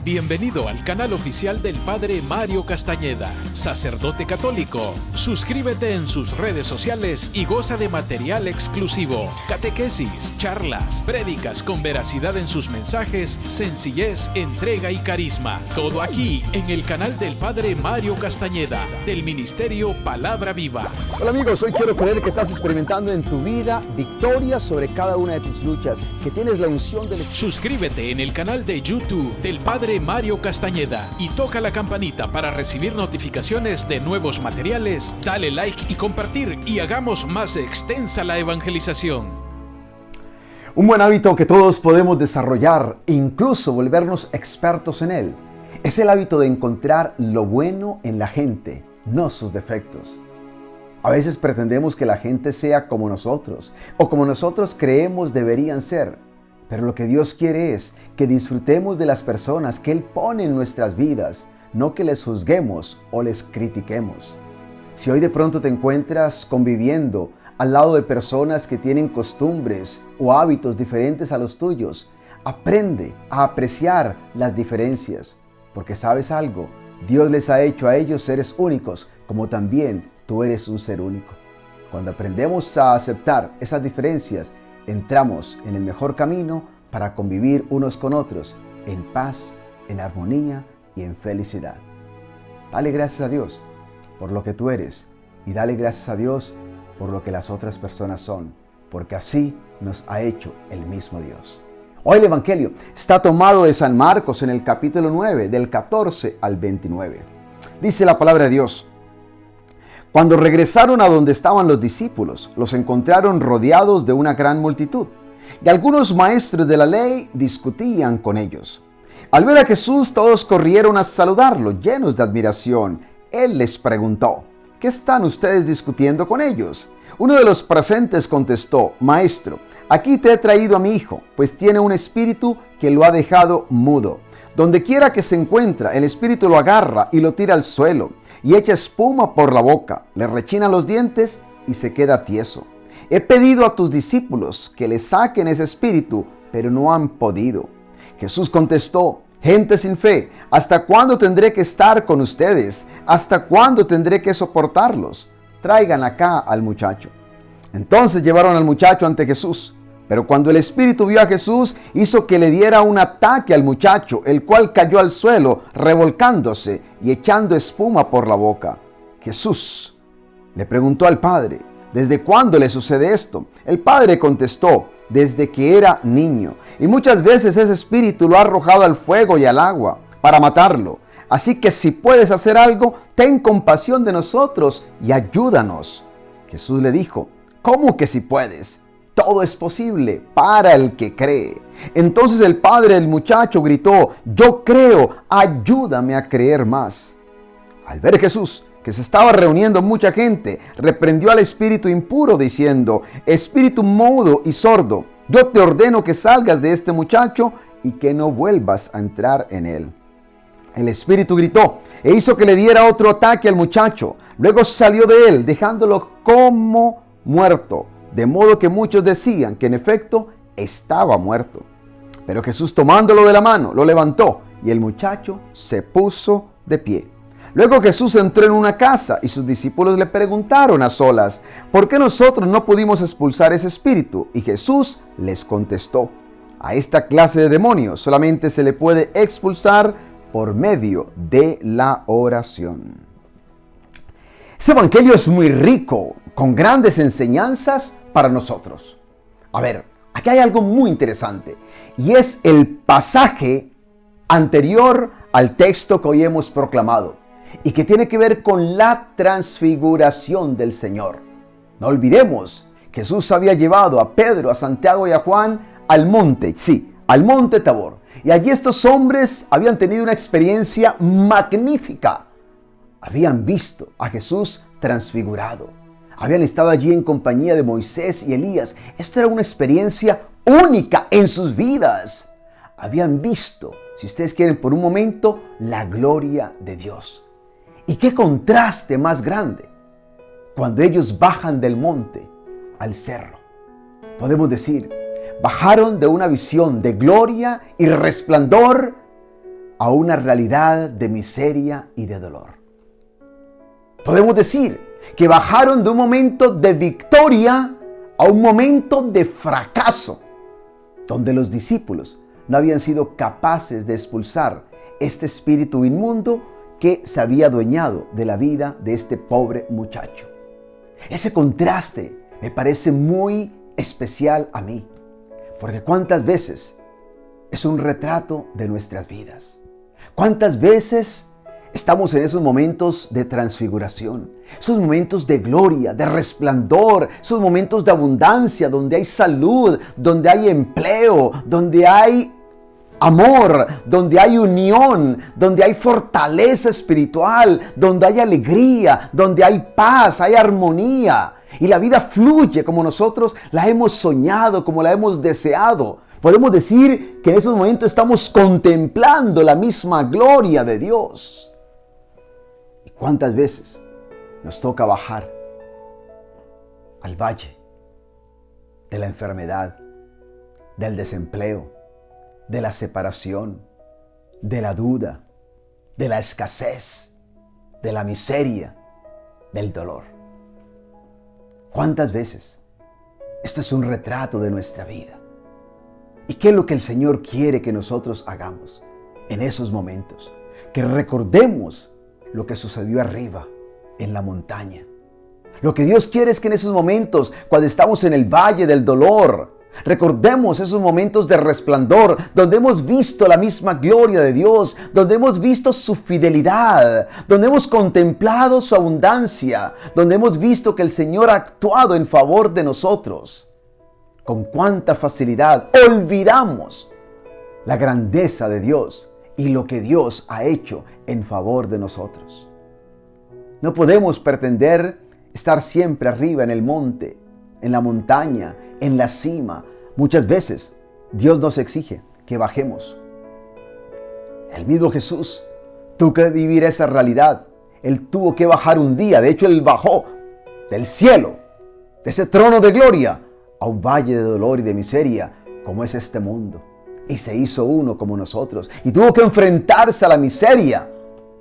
Bienvenido al canal oficial del Padre Mario Castañeda, sacerdote católico. Suscríbete en sus redes sociales y goza de material exclusivo, catequesis, charlas, prédicas con veracidad en sus mensajes, sencillez, entrega y carisma. Todo aquí en el canal del Padre Mario Castañeda, del Ministerio Palabra Viva. Hola amigos, hoy quiero creer que estás experimentando en tu vida victoria sobre cada una de tus luchas, que tienes la unción del Espíritu. Suscríbete en el canal de YouTube del Padre Mario Castañeda y toca la campanita para recibir notificaciones de nuevos materiales. Dale like y compartir y hagamos más extensa la evangelización. Un buen hábito que todos podemos desarrollar e incluso volvernos expertos en él es el hábito de encontrar lo bueno en la gente, no sus defectos. A veces pretendemos que la gente sea como nosotros o como nosotros creemos deberían ser, pero lo que Dios quiere es que disfrutemos de las personas que Él pone en nuestras vidas, no que les juzguemos o les critiquemos. Si hoy de pronto te encuentras conviviendo al lado de personas que tienen costumbres o hábitos diferentes a los tuyos, aprende a apreciar las diferencias, porque ¿sabes algo? Dios les ha hecho a ellos seres únicos, como también tú eres un ser único. Cuando aprendemos a aceptar esas diferencias, entramos en el mejor camino para convivir unos con otros en paz, en armonía y en felicidad. Dale gracias a Dios por lo que tú eres y dale gracias a Dios por lo que las otras personas son, porque así nos ha hecho el mismo Dios. Hoy el Evangelio está tomado de San Marcos en el capítulo 9, del 14 al 29. Dice la palabra de Dios: Cuando regresaron a donde estaban los discípulos, los encontraron rodeados de una gran multitud, y algunos maestros de la ley discutían con ellos. Al ver a Jesús, todos corrieron a saludarlo, llenos de admiración. Él les preguntó: ¿qué están ustedes discutiendo con ellos? Uno de los presentes contestó: Maestro, aquí te he traído a mi hijo, pues tiene un espíritu que lo ha dejado mudo. Donde quiera que se encuentra, el espíritu lo agarra y lo tira al suelo, y echa espuma por la boca, le rechina los dientes y se queda tieso. He pedido a tus discípulos que le saquen ese espíritu, pero no han podido. Jesús contestó: gente sin fe, ¿hasta cuándo tendré que estar con ustedes? ¿Hasta cuándo tendré que soportarlos? Traigan acá al muchacho. Entonces llevaron al muchacho ante Jesús. Pero cuando el espíritu vio a Jesús, hizo que le diera un ataque al muchacho, el cual cayó al suelo, revolcándose y echando espuma por la boca. Jesús le preguntó al padre: ¿desde cuándo le sucede esto? El padre contestó: desde que era niño. Y muchas veces ese espíritu lo ha arrojado al fuego y al agua para matarlo. Así que si puedes hacer algo, ten compasión de nosotros y ayúdanos. Jesús le dijo: ¿cómo que si puedes? Todo es posible para el que cree. Entonces el padre del muchacho gritó: yo creo, ayúdame a creer más. Al ver Jesús que se estaba reuniendo mucha gente, reprendió al espíritu impuro diciendo: espíritu mudo y sordo, yo te ordeno que salgas de este muchacho y que no vuelvas a entrar en él. El espíritu gritó e hizo que le diera otro ataque al muchacho. Luego salió de él, dejándolo como muerto, de modo que muchos decían que en efecto estaba muerto. Pero Jesús, tomándolo de la mano, lo levantó y el muchacho se puso de pie. Luego Jesús entró en una casa y sus discípulos le preguntaron a solas: ¿por qué nosotros no pudimos expulsar ese espíritu? Y Jesús les contestó: a esta clase de demonios solamente se le puede expulsar por medio de la oración. Este evangelio es muy rico, con grandes enseñanzas para nosotros. A ver, aquí hay algo muy interesante, y es el pasaje anterior al texto que hoy hemos proclamado, y que tiene que ver con la transfiguración del Señor. No olvidemos, Jesús había llevado a Pedro, a Santiago y a Juan al monte, sí, al monte Tabor. Y allí estos hombres habían tenido una experiencia magnífica. Habían visto a Jesús transfigurado. Habían estado allí en compañía de Moisés y Elías. Esto era una experiencia única en sus vidas. Habían visto, si ustedes quieren por un momento, la gloria de Dios. Y qué contraste más grande cuando ellos bajan del monte al cerro. Podemos decir, bajaron de una visión de gloria y resplandor a una realidad de miseria y de dolor. Podemos decir que bajaron de un momento de victoria a un momento de fracaso, donde los discípulos no habían sido capaces de expulsar este espíritu inmundo que se había adueñado de la vida de este pobre muchacho. Ese contraste me parece muy especial a mí, porque cuántas veces es un retrato de nuestras vidas. Cuántas veces estamos en esos momentos de transfiguración, esos momentos de gloria, de resplandor, esos momentos de abundancia, donde hay salud, donde hay empleo, donde hay amor, donde hay unión, donde hay fortaleza espiritual, donde hay alegría, donde hay paz, hay armonía. Y la vida fluye como nosotros la hemos soñado, como la hemos deseado. Podemos decir que en esos momentos estamos contemplando la misma gloria de Dios. ¿Y cuántas veces nos toca bajar al valle de la enfermedad, del desempleo, de la separación, de la duda, de la escasez, de la miseria, del dolor? ¿Cuántas veces? Esto es un retrato de nuestra vida. ¿Y qué es lo que el Señor quiere que nosotros hagamos en esos momentos? Que recordemos lo que sucedió arriba, en la montaña. Lo que Dios quiere es que en esos momentos, cuando estamos en el valle del dolor, recordemos esos momentos de resplandor, donde hemos visto la misma gloria de Dios, donde hemos visto su fidelidad, donde hemos contemplado su abundancia, donde hemos visto que el Señor ha actuado en favor de nosotros. Con cuánta facilidad olvidamos la grandeza de Dios y lo que Dios ha hecho en favor de nosotros. No podemos pretender estar siempre arriba en el monte, en la montaña, en la cima. Muchas veces Dios nos exige que bajemos. El mismo Jesús tuvo que vivir esa realidad. Él tuvo que bajar un día. De hecho, Él bajó del cielo, de ese trono de gloria, a un valle de dolor y de miseria como es este mundo. Y se hizo uno como nosotros. Y tuvo que enfrentarse a la miseria,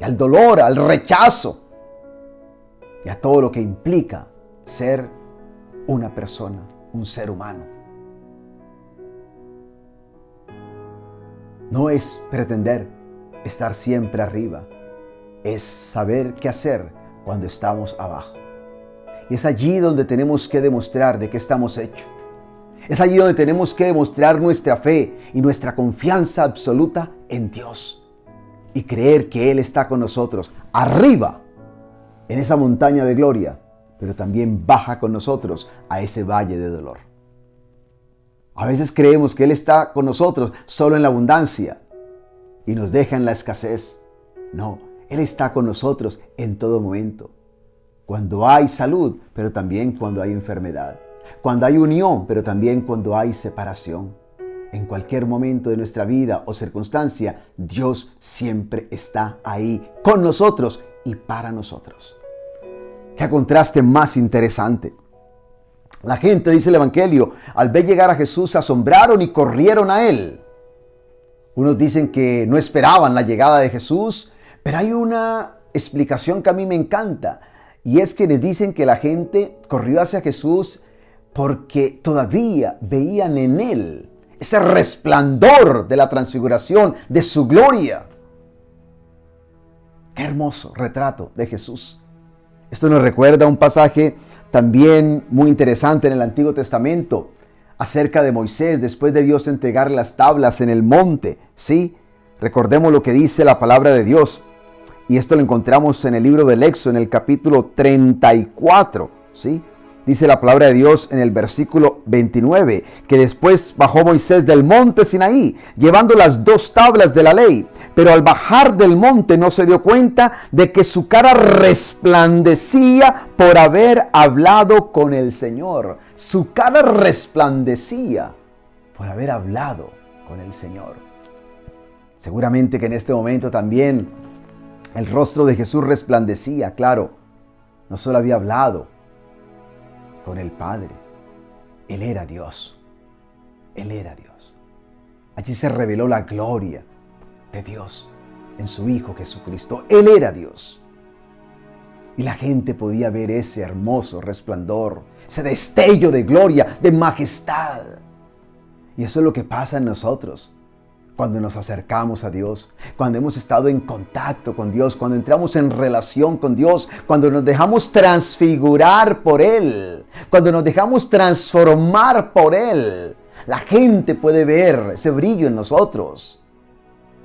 y al dolor, al rechazo, y a todo lo que implica ser una persona, un ser humano. No es pretender estar siempre arriba, es saber qué hacer cuando estamos abajo. Y es allí donde tenemos que demostrar de qué estamos hechos. Es allí donde tenemos que demostrar nuestra fe y nuestra confianza absoluta en Dios. Y creer que Él está con nosotros arriba, en esa montaña de gloria, pero también baja con nosotros a ese valle de dolor. A veces creemos que Él está con nosotros solo en la abundancia y nos deja en la escasez. No, Él está con nosotros en todo momento. Cuando hay salud, pero también cuando hay enfermedad. Cuando hay unión, pero también cuando hay separación. En cualquier momento de nuestra vida o circunstancia, Dios siempre está ahí con nosotros y para nosotros. ¡Qué contraste más interesante! La gente, dice el Evangelio, al ver llegar a Jesús se asombraron y corrieron a Él. Unos dicen que no esperaban la llegada de Jesús, pero hay una explicación que a mí me encanta. Y es que les dicen que la gente corrió hacia Jesús porque todavía veían en Él ese resplandor de la transfiguración, de su gloria. Qué hermoso retrato de Jesús. Esto nos recuerda un pasaje también muy interesante en el Antiguo Testamento acerca de Moisés, después de Dios entregar las tablas en el monte. ¿Sí? Recordemos lo que dice la palabra de Dios. Y esto lo encontramos en el libro del Éxodo, en el capítulo 34. ¿Sí? Dice la palabra de Dios en el versículo 29, que después bajó Moisés del monte Sinaí, llevando las 2 tablas de la ley. Pero al bajar del monte no se dio cuenta de que su cara resplandecía por haber hablado con el Señor. Su cara resplandecía por haber hablado con el Señor. Seguramente que en este momento también el rostro de Jesús resplandecía, claro. No solo había hablado con el Padre. Él era Dios. Él era Dios. Allí se reveló la gloria de Dios. en su Hijo Jesucristo. Él era Dios. Y la gente podía ver ese hermoso resplandor, ese destello de gloria, de majestad. Y eso es lo que pasa en nosotros cuando nos acercamos a Dios, cuando hemos estado en contacto con Dios, cuando entramos en relación con Dios, cuando nos dejamos transfigurar por Él, cuando nos dejamos transformar por Él. La gente puede ver ese brillo en nosotros.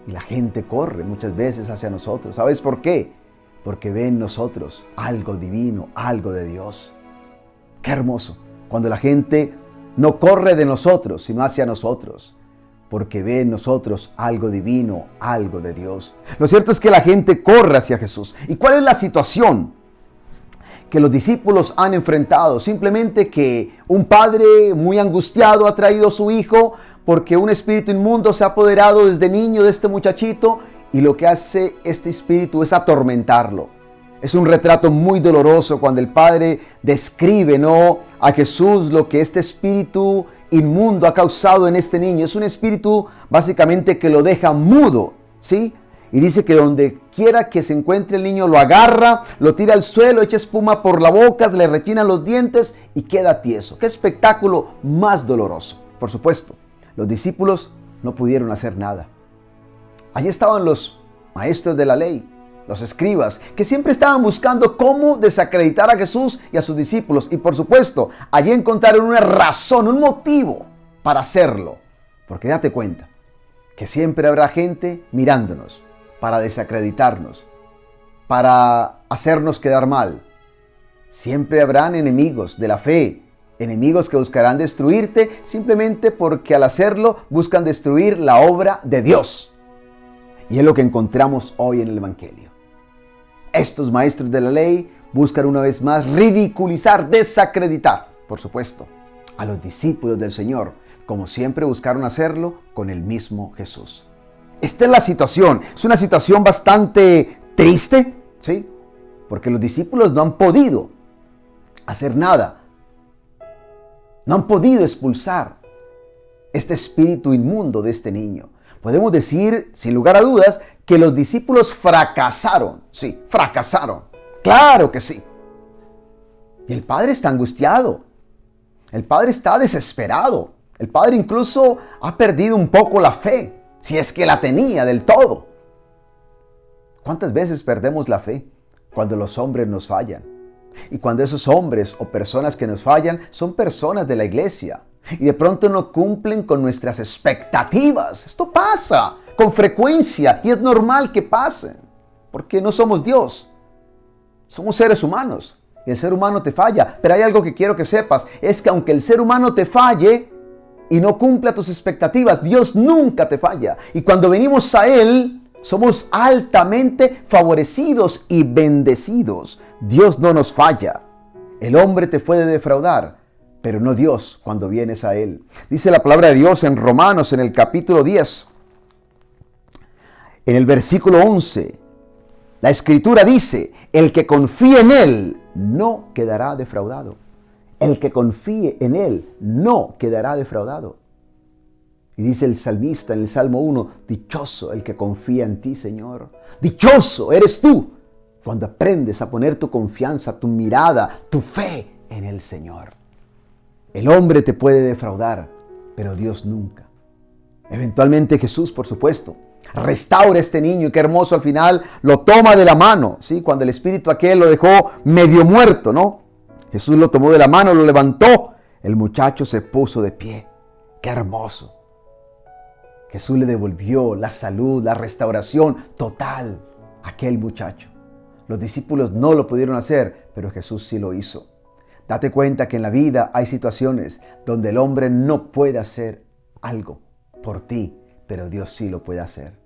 Y la gente corre muchas veces hacia nosotros. ¿Sabes por qué? Porque ve en nosotros algo divino, algo de Dios. Qué hermoso cuando la gente no corre de nosotros, sino hacia nosotros, porque ve en nosotros algo divino, algo de Dios. Lo cierto es que la gente corre hacia Jesús. ¿Y cuál es la situación que los discípulos han enfrentado? Simplemente que un padre muy angustiado ha traído a su hijo porque un espíritu inmundo se ha apoderado desde niño de este muchachito, y lo que hace este espíritu es atormentarlo. Es un retrato muy doloroso cuando el padre describe, a Jesús lo que este espíritu inmundo ha causado en este niño. Es un espíritu básicamente que lo deja mudo, ¿sí? Y dice que donde quiera que se encuentre el niño lo agarra, lo tira al suelo, echa espuma por la boca, le rechinan los dientes y queda tieso. ¡Qué espectáculo más doloroso! Por supuesto, los discípulos no pudieron hacer nada. Allí estaban los maestros de la ley, los escribas, que siempre estaban buscando cómo desacreditar a Jesús y a sus discípulos. Y por supuesto, allí encontraron una razón, un motivo para hacerlo. Porque date cuenta que siempre habrá gente mirándonos para desacreditarnos, para hacernos quedar mal. Siempre habrán enemigos de la fe, enemigos que buscarán destruirte simplemente porque al hacerlo buscan destruir la obra de Dios. Y es lo que encontramos hoy en el Evangelio. Estos maestros de la ley buscan una vez más ridiculizar, desacreditar, por supuesto, a los discípulos del Señor, como siempre buscaron hacerlo con el mismo Jesús. Esta es la situación. Es una situación bastante triste, ¿sí? Porque los discípulos no han podido hacer nada. No han podido expulsar este espíritu inmundo de este niño. Podemos decir, sin lugar a dudas, que los discípulos fracasaron. Sí, fracasaron. Claro que sí. Y el padre está angustiado. El padre está desesperado. El padre incluso ha perdido un poco la fe, si es que la tenía del todo. ¿Cuántas veces perdemos la fe cuando los hombres nos fallan? Y cuando esos hombres o personas que nos fallan son personas de la iglesia y de pronto no cumplen con nuestras expectativas. Esto pasa con frecuencia y es normal que pase, porque no somos Dios. Somos seres humanos y el ser humano te falla. Pero hay algo que quiero que sepas, es que aunque el ser humano te falle y no cumpla tus expectativas, Dios nunca te falla. Y cuando venimos a Él, somos altamente favorecidos y bendecidos. Dios no nos falla. El hombre te puede defraudar, pero no Dios cuando vienes a Él. Dice la palabra de Dios en Romanos, en el capítulo 10, en el versículo 11. La Escritura dice, el que confíe en Él no quedará defraudado. El que confíe en Él no quedará defraudado. Y dice el salmista en el Salmo 1, dichoso el que confía en ti, Señor. Dichoso eres tú cuando aprendes a poner tu confianza, tu mirada, tu fe en el Señor. El hombre te puede defraudar, pero Dios nunca. Eventualmente Jesús, por supuesto, restaura a este niño y qué hermoso al final lo toma de la mano, ¿sí? Cuando el espíritu aquel lo dejó medio muerto, ¿no? Jesús lo tomó de la mano, lo levantó, el muchacho se puso de pie. ¡Qué hermoso! Jesús le devolvió la salud, la restauración total a aquel muchacho. Los discípulos no lo pudieron hacer, pero Jesús sí lo hizo. Date cuenta que en la vida hay situaciones donde el hombre no puede hacer algo por ti, pero Dios sí lo puede hacer.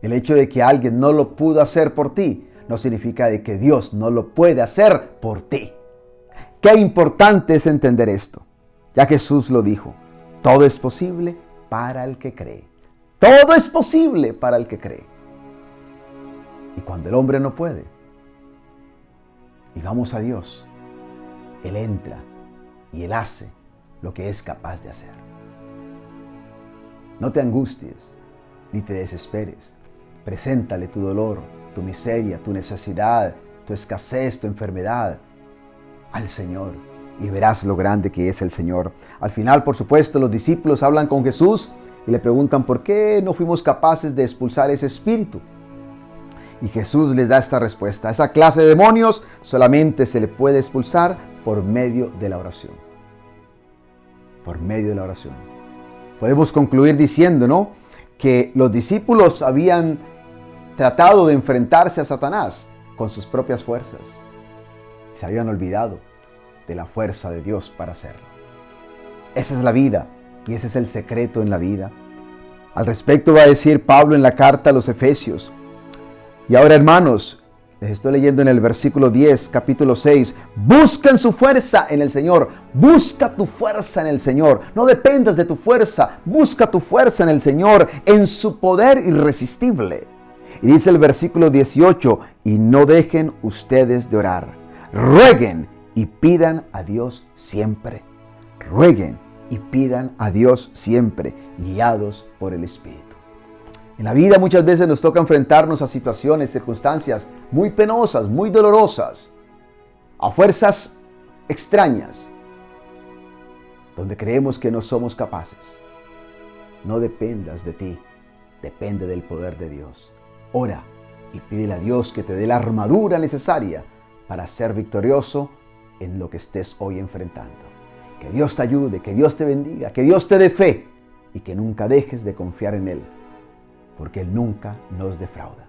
El hecho de que alguien no lo pudo hacer por ti no significa de que Dios no lo puede hacer por ti. Qué importante es entender esto. Ya Jesús lo dijo, todo es posible para el que cree. Todo es posible para el que cree. Y cuando el hombre no puede, y vamos a Dios, Él entra y Él hace lo que es capaz de hacer. No te angusties ni te desesperes. Preséntale tu dolor, tu miseria, tu necesidad, tu escasez, tu enfermedad al Señor y verás lo grande que es el Señor. Al final, por supuesto, los discípulos hablan con Jesús y le preguntan por qué no fuimos capaces de expulsar ese espíritu. Y Jesús les da esta respuesta: esa clase de demonios solamente se le puede expulsar por medio de la oración. Por medio de la oración. Podemos concluir diciendo, ¿no?, que los discípulos habían tratado de enfrentarse a Satanás con sus propias fuerzas. Se habían olvidado de la fuerza de Dios para hacerlo. Esa es la vida y ese es el secreto en la vida. Al respecto va a decir Pablo en la carta a los Efesios: y ahora, hermanos, les estoy leyendo en el versículo 10, capítulo 6. Busquen su fuerza en el Señor. Busca tu fuerza en el Señor. No dependas de tu fuerza. Busca tu fuerza en el Señor, en su poder irresistible. Y dice el versículo 18: y no dejen ustedes de orar. Rueguen y pidan a Dios siempre. Rueguen y pidan a Dios siempre, guiados por el Espíritu. En la vida muchas veces nos toca enfrentarnos a situaciones, circunstancias muy penosas, muy dolorosas, a fuerzas extrañas, donde creemos que no somos capaces. No dependas de ti, depende del poder de Dios. Ora y pídele a Dios que te dé la armadura necesaria para ser victorioso en lo que estés hoy enfrentando. Que Dios te ayude, que Dios te bendiga, que Dios te dé fe y que nunca dejes de confiar en Él, porque Él nunca nos defrauda.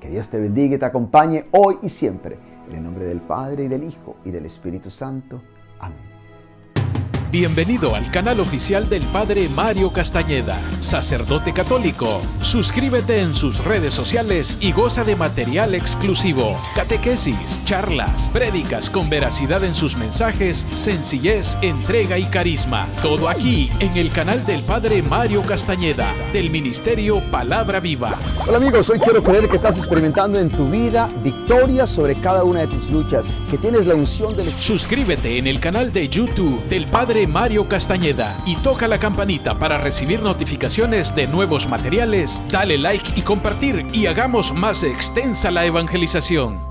Que Dios te bendiga y te acompañe hoy y siempre. En el nombre del Padre, y del Hijo, y del Espíritu Santo. Amén. Bienvenido al canal oficial del Padre Mario Castañeda, sacerdote católico. Suscríbete en sus redes sociales y goza de material exclusivo, catequesis, charlas, prédicas con veracidad en sus mensajes, sencillez, entrega y carisma. Todo aquí en el canal del Padre Mario Castañeda, del Ministerio Palabra Viva. Hola amigos, hoy quiero creer que estás experimentando en tu vida victoria sobre cada una de tus luchas, que tienes la unción del Espíritu. Suscríbete en el canal de YouTube del Padre Mario Castañeda y toca la campanita para recibir notificaciones de nuevos materiales. Dale like y compartir y hagamos más extensa la evangelización.